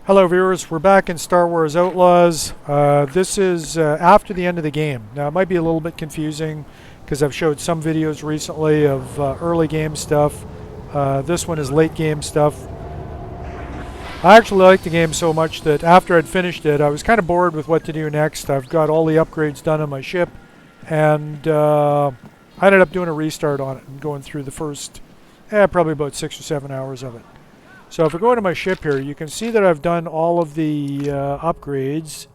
Hello viewers, we're back in Star Wars Outlaws. This is after the end of the game. Now it might be a little bit confusing because I've showed some videos recently of early game stuff. This one is late game stuff. I actually liked the game so much that after I'd finished it, I was kind of bored with what to do next. I've got all the upgrades done on my ship, and I ended up doing a restart on it and going through the first, probably about 6 or 7 hours of it. So if I go to my ship here, you can see that I've done all of the upgrades.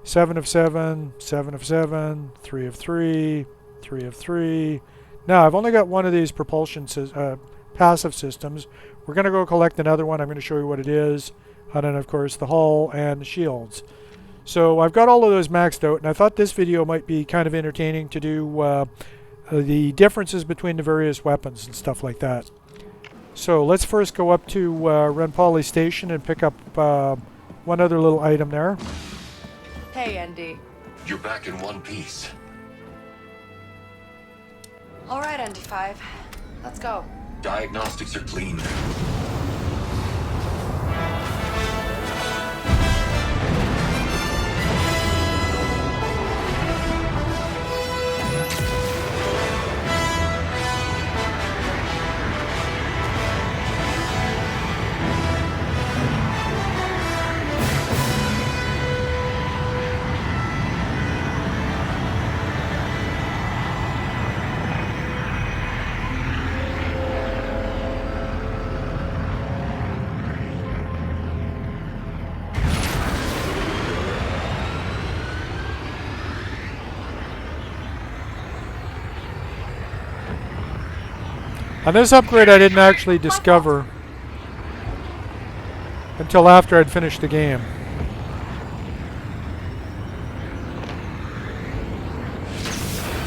7 of 7, 7 of 7, 3 of 3, 3 of 3. Now I've only got one of these propulsion passive systems. We're going to go collect another one. I'm going to show you what it is. And then of course the hull and the shields. So I've got all of those maxed out, and I thought this video might be kind of entertaining to do the differences between the various weapons and stuff like that. So let's first go up to Renpali Station and pick up one other little item there. Hey, Andy. You're back in one piece. All right, ND5. Let's go. Diagnostics are clean. On this upgrade I didn't actually discover until after I'd finished the game.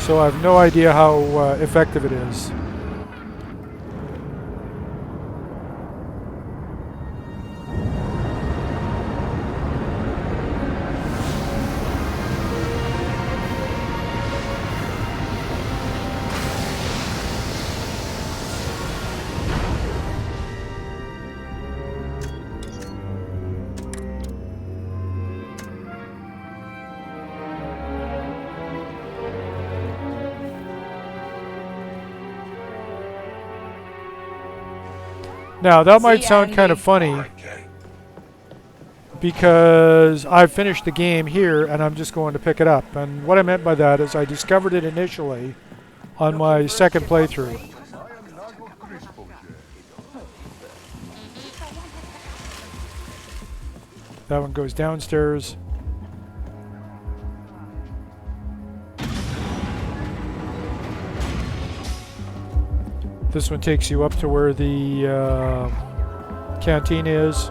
So I have no idea how effective it is. Now that might sound kind of funny because I've finished the game here and I'm just going to pick it up. And what I meant by that is I discovered it initially on my second playthrough. That one goes downstairs. This one takes you up to where the canteen is.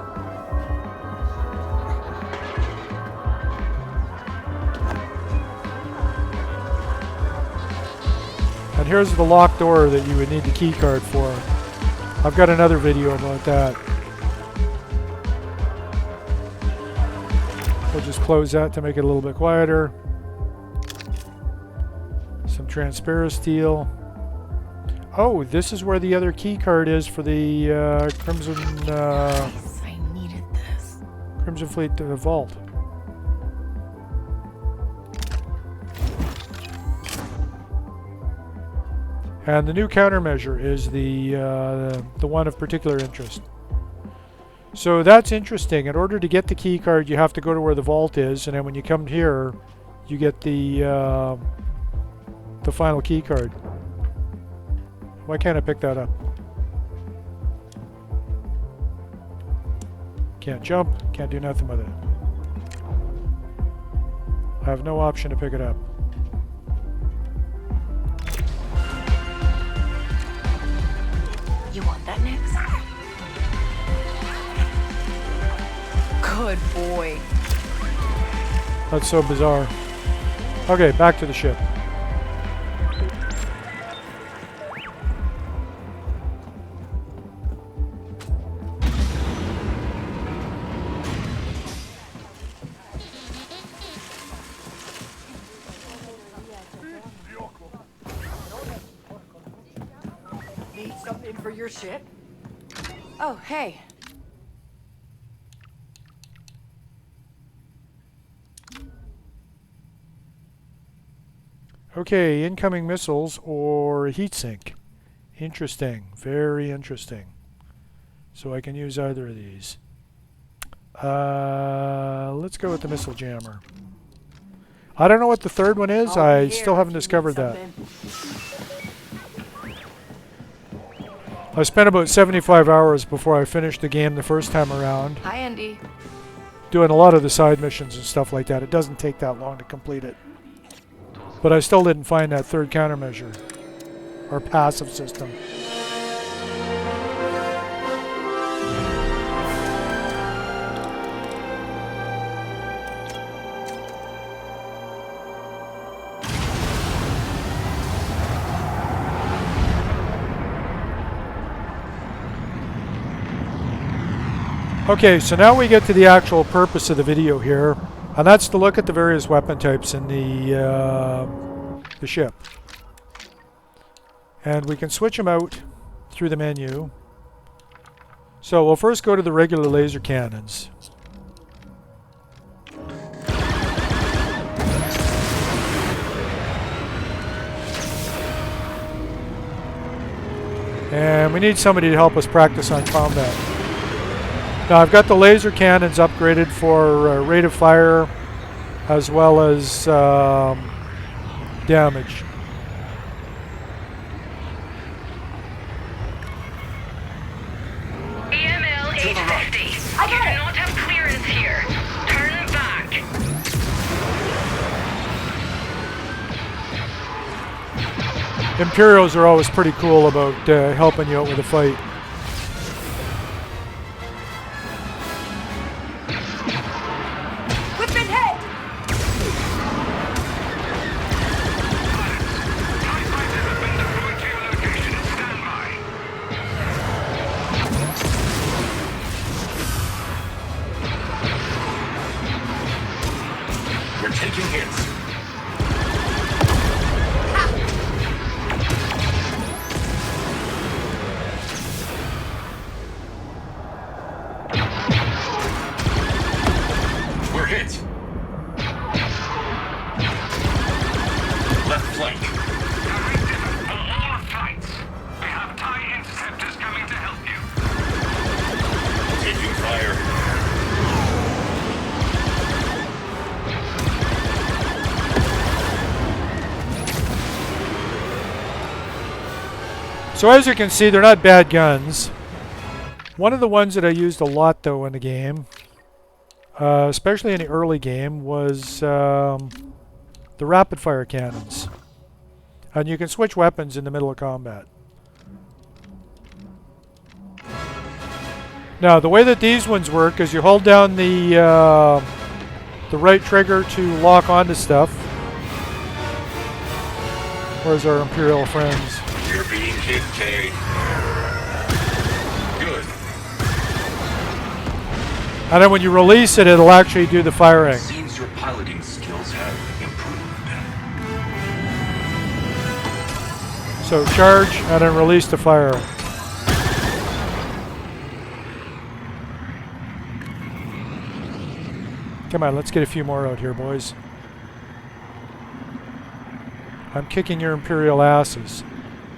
And here's the locked door that you would need the key card for. I've got another video about that. We'll just close that to make it a little bit quieter. Some transparent steel. Oh, this is where the other key card is for the Crimson I needed this. Crimson Fleet vault. And the new countermeasure is the one of particular interest. So that's interesting. In order to get the key card, you have to go to where the vault is, and then when you come here, you get the final key card. Why can't I pick that up? Can't jump, can't do nothing with it. I have no option to pick it up. You want that next? Good boy. That's so bizarre. Okay, back to the ship. Need something for your ship? Oh, hey. Okay, incoming missiles or heatsink. Interesting. Very interesting. So I can use either of these. Let's go with the missile jammer. I don't know what the third one is. I still haven't discovered that. I spent about 75 hours before I finished the game the first time around. Hi, Andy. Doing a lot of the side missions and stuff like that. It doesn't take that long to complete it. But I still didn't find that third countermeasure. Or passive system. Okay, so now we get to the actual purpose of the video here, and that's to look at the various weapon types in the ship. And we can switch them out through the menu. So we'll first go to the regular laser cannons. And we need somebody to help us practice on combat. Now I've got the laser cannons upgraded for rate of fire as well as damage. EML 850. I do not have clearance here. Turn back. Imperials are always pretty cool about helping you out with a fight. Taking hits. We're hit. Left flank. On all flights. We have TIE interceptors coming to help you. Taking fire. So as you can see, they're not bad guns. One of the ones that I used a lot though in the game, especially in the early game, was the rapid fire cannons. And you can switch weapons in the middle of combat. Now the way that these ones work is you hold down the right trigger to lock onto stuff. Where's our Imperial friends? You're being hit, Kay. Good. And then when you release it, it'll actually do the firing. Seems your piloting skills have improved. So charge and then release the fire. Come on, let's get a few more out here, boys. I'm kicking your Imperial asses.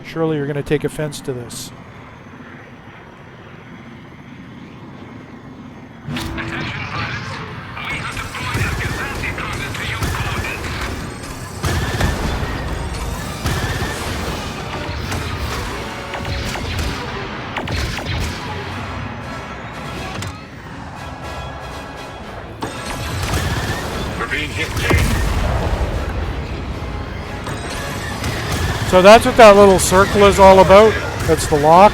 Surely you're going to take offense to this. We're being hit, Kay. So that's what that little circle is all about. That's the lock.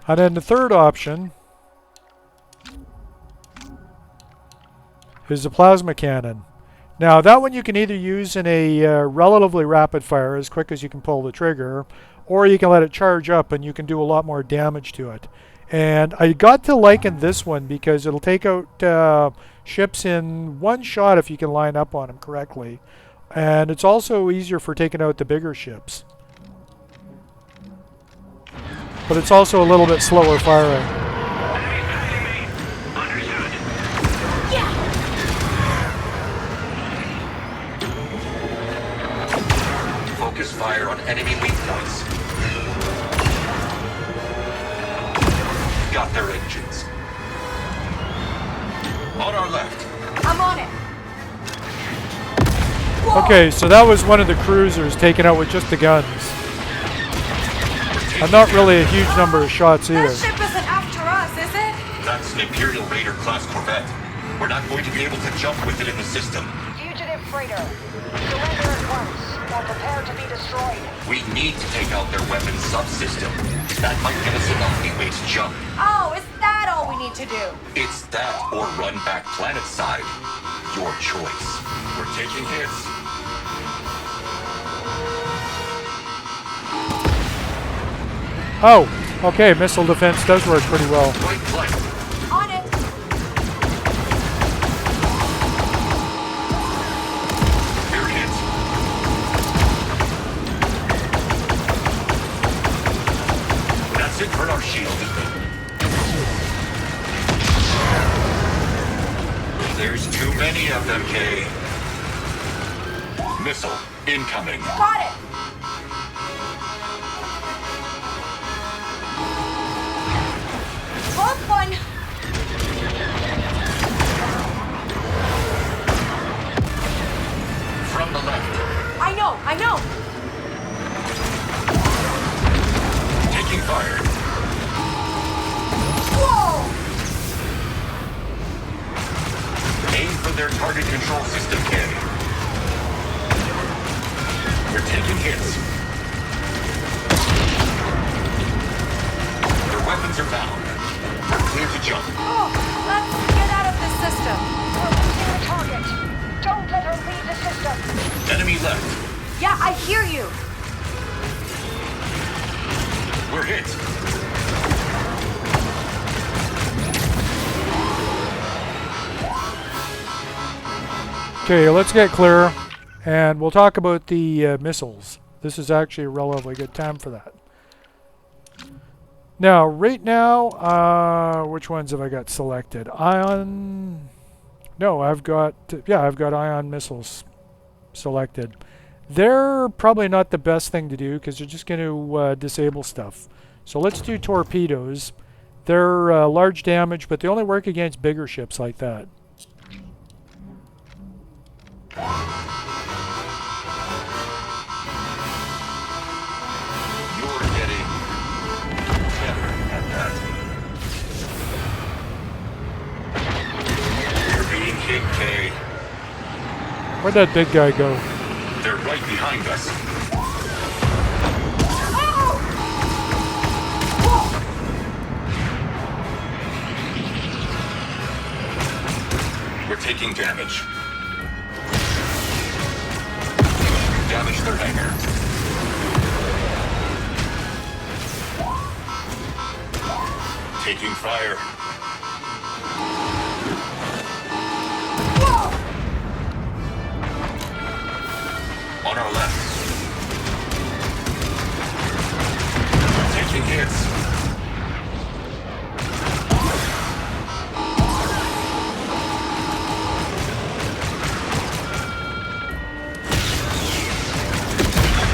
And then the third option is the plasma cannon. Now that one you can either use in a relatively rapid fire, as quick as you can pull the trigger, or you can let it charge up and you can do a lot more damage to it. And I got to liken this one because it'll take out ships in one shot if you can line up on them correctly. And it's also easier for taking out the bigger ships. But it's also a little bit slower firing. Focus fire on enemy weak points. Got their engines. On our left. I'm on it. Okay, so that was one of the cruisers taken out with just the guns. And not really a huge number of shots either. That ship isn't after us, is it? That's an Imperial Raider class corvette. We're not going to be able to jump with it in the system. Fugitive freighter. Surrender at once, or prepare to be destroyed. We need to take out their weapons subsystem. That might give us enough leeway to jump. Oh, is that all we need to do? It's that or run back planet side. Your choice. We're taking hits. Oh, okay, missile defense does work pretty well. Right flank. On it. You're hit. That's it for our shield. There's too many of them, Kay. Missile incoming. Got it. Hold one. From the left. I know. Taking fire. Whoa! Aim for their target control system, Kay. We're taking hits. Their weapons are bound. We're clear to jump. Oh, let's get out of this system. We're losing the target. Don't let her leave the system. Enemy left. Yeah, I hear you. We're hit. Okay, let's get clear, and we'll talk about the missiles. This is actually a relatively good time for that. Now, right now, which ones have I got selected? Ion... No, I've got ion missiles selected. They're probably not the best thing to do because they're just going to disable stuff. So let's do torpedoes. They're large damage, but they only work against bigger ships like that. You're getting better at that. You're being hit, Kay. Where'd that big guy go? They're right behind us. We're taking damage. Damage their hangar. Taking fire. On our left. Taking hits.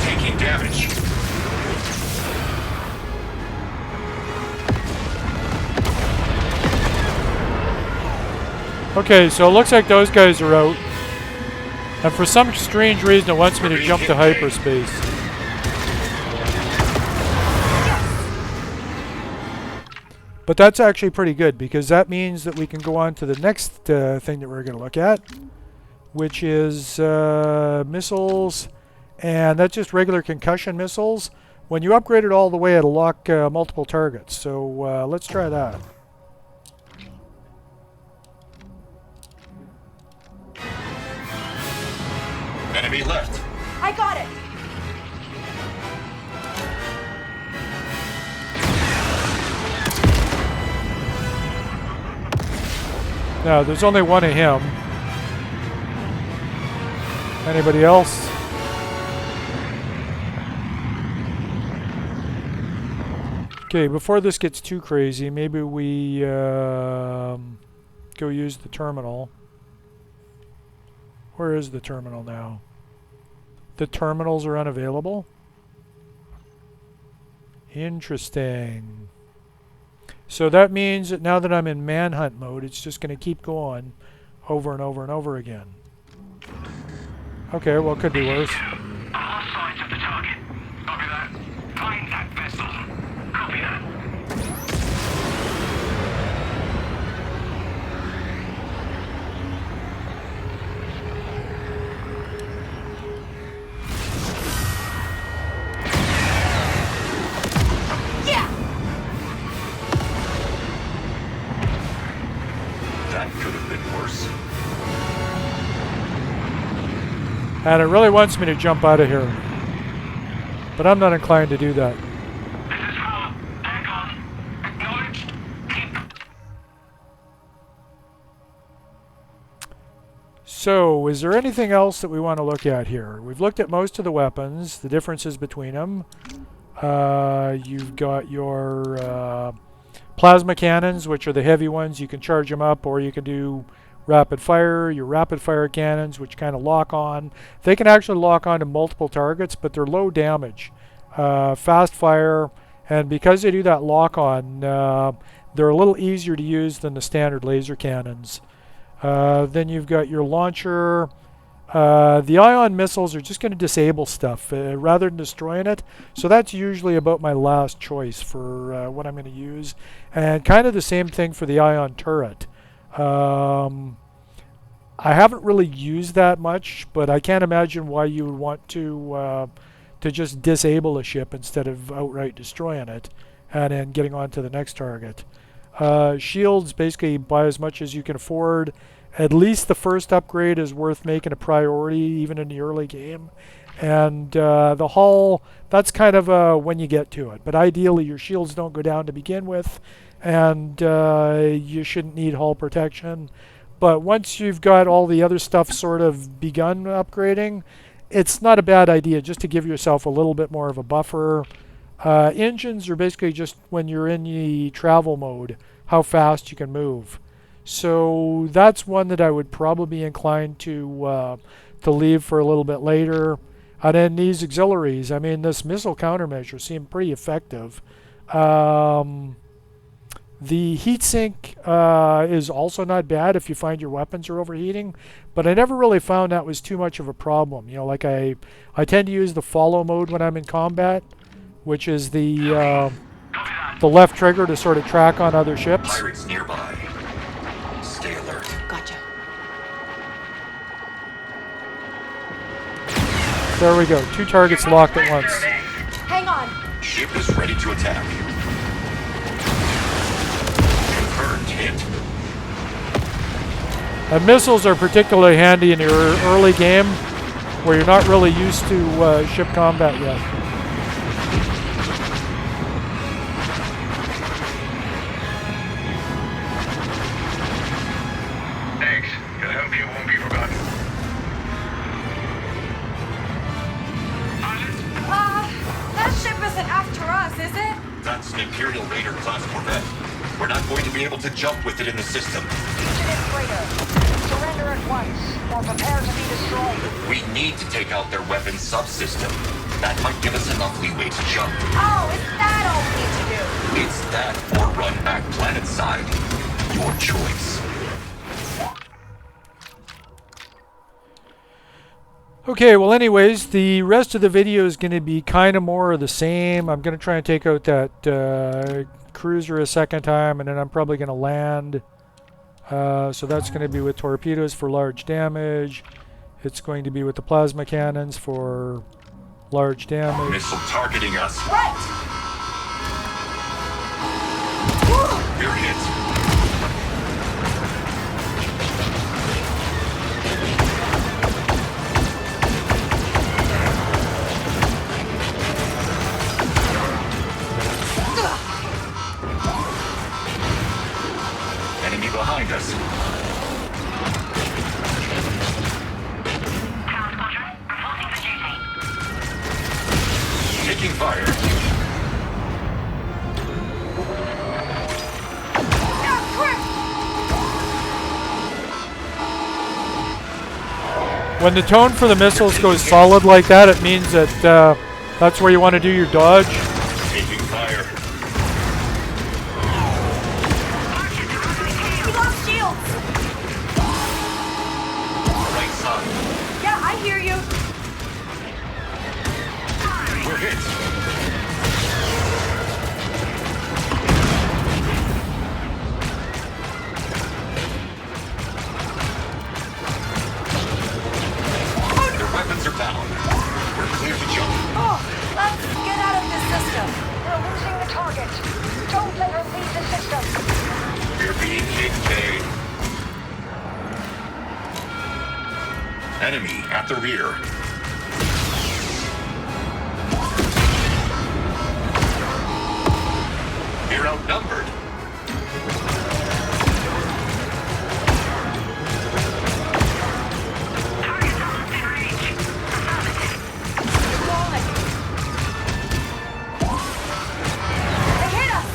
Taking damage. Okay, so it looks like those guys are out. And for some strange reason it wants me to jump to hyperspace. But that's actually pretty good because that means that we can go on to the next thing that we're going to look at, which is missiles, and that's just regular concussion missiles. When you upgrade it all the way, it'll lock multiple targets. So let's try that. Enemy left. I got it. No, there's only one of him. Anybody else? Okay, before this gets too crazy, maybe we go use the terminal. Where is the terminal now? The terminals are unavailable? Interesting. So that means that now that I'm in manhunt mode, it's just going to keep going over and over and over again. Okay, well, it could be worse. All sides of the target. Copy that. Find that vessel. Copy that. Yeah! That could have been worse. And it really wants me to jump out of here. But I'm not inclined to do that. This is Hal. Aircon. Acknowledged. Keep. So, is there anything else that we want to look at here? We've looked at most of the weapons, the differences between them. You've got your plasma cannons, which are the heavy ones. You can charge them up, or you can do rapid fire. Your rapid fire cannons, which kind of lock on. They can actually lock on to multiple targets, but they're low damage. Fast fire, and because they do that lock on, they're a little easier to use than the standard laser cannons. Then you've got your launcher. The ion missiles are just going to disable stuff rather than destroying it. So that's usually about my last choice for what I'm going to use. And kind of the same thing for the ion turret. I haven't really used that much, but I can't imagine why you would want to just disable a ship instead of outright destroying it and then getting on to the next target. Shields, basically buy as much as you can afford. At least the first upgrade is worth making a priority even in the early game. And the hull, that's kind of when you get to it. But ideally your shields don't go down to begin with, and you shouldn't need hull protection. But once you've got all the other stuff sort of begun upgrading, it's not a bad idea just to give yourself a little bit more of a buffer. Engines are basically just when you're in the travel mode, how fast you can move. So that's one that I would probably be inclined to leave for a little bit later. And then these auxiliaries, I mean, this missile countermeasure seemed pretty effective. The heatsink is also not bad if you find your weapons are overheating, but I never really found that was too much of a problem. You know, like I tend to use the follow mode when I'm in combat, which is the left trigger to sort of track on other ships. Pirates nearby. Stay alert. Gotcha. There we go. 2 targets locked at once. Hang on. Ship is ready to attack. Confirmed hit. And missiles are particularly handy in your early game where you're not really used to ship combat yet. Thanks. Your help here won't be forgotten. That ship isn't after us, is it? That's an Imperial Raider class corvette. We're not going to be able to jump with it in the system. Fugitive freighter. Surrender at once, or prepare to be destroyed. We need to take out their weapons subsystem. That might give us enough leeway to jump. Oh, is that all we need to do? It's that or run back planet side. Your choice. Okay, well anyways, the rest of the video is going to be kind of more of the same. I'm going to try and take out that cruiser a second time, and then I'm probably going to land. So that's going to be with torpedoes for large damage. It's going to be with the plasma cannons for large damage. Missile targeting us. Right! We're hit. Enemy behind us. Taking fire. When the tone for the missiles goes solid like that, it means that that's where you want to do your dodge. Taking fire. We lost shields. Right side. Yeah, I hear you. We're hit. Their weapons are bound. We're clear to jump. Oh, let's get out of this system. We're losing the target. Don't let her leave the system. We're being hit, Kay. Enemy at the rear. You're outnumbered. They hit us.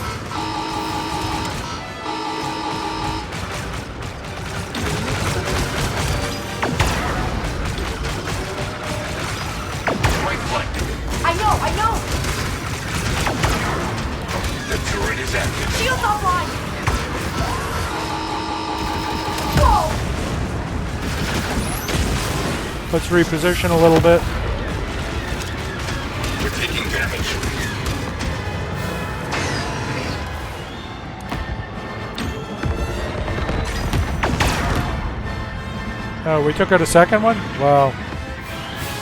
Right flank. I know. The turret is active. Shields online. Whoa. Let's reposition a little bit. We're taking damage. Oh, we took out a second one? Wow.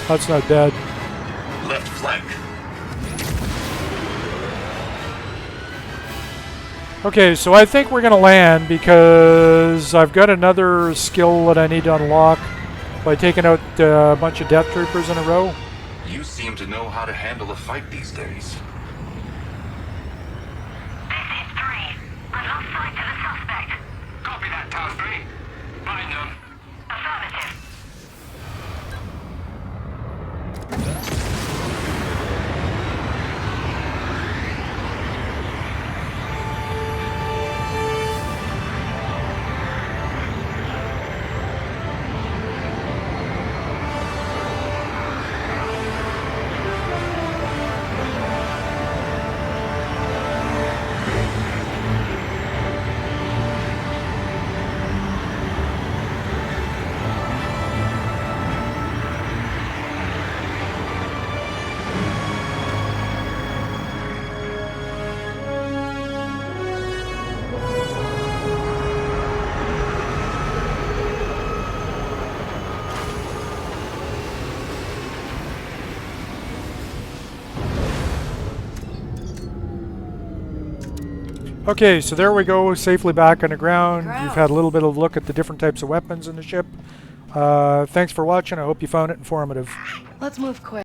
That's not bad. Left flank. Okay, so I think we're going to land because I've got another skill that I need to unlock by taking out a bunch of death troopers in a row. You seem to know how to handle a fight these days. This is 3. I've lost sight of the suspect. Copy that, Task 3. Find them. Affirmative. Okay, so there we go, safely back on the ground. You've had a little bit of a look at the different types of weapons in the ship. Thanks for watching. I hope you found it informative. Let's move quick.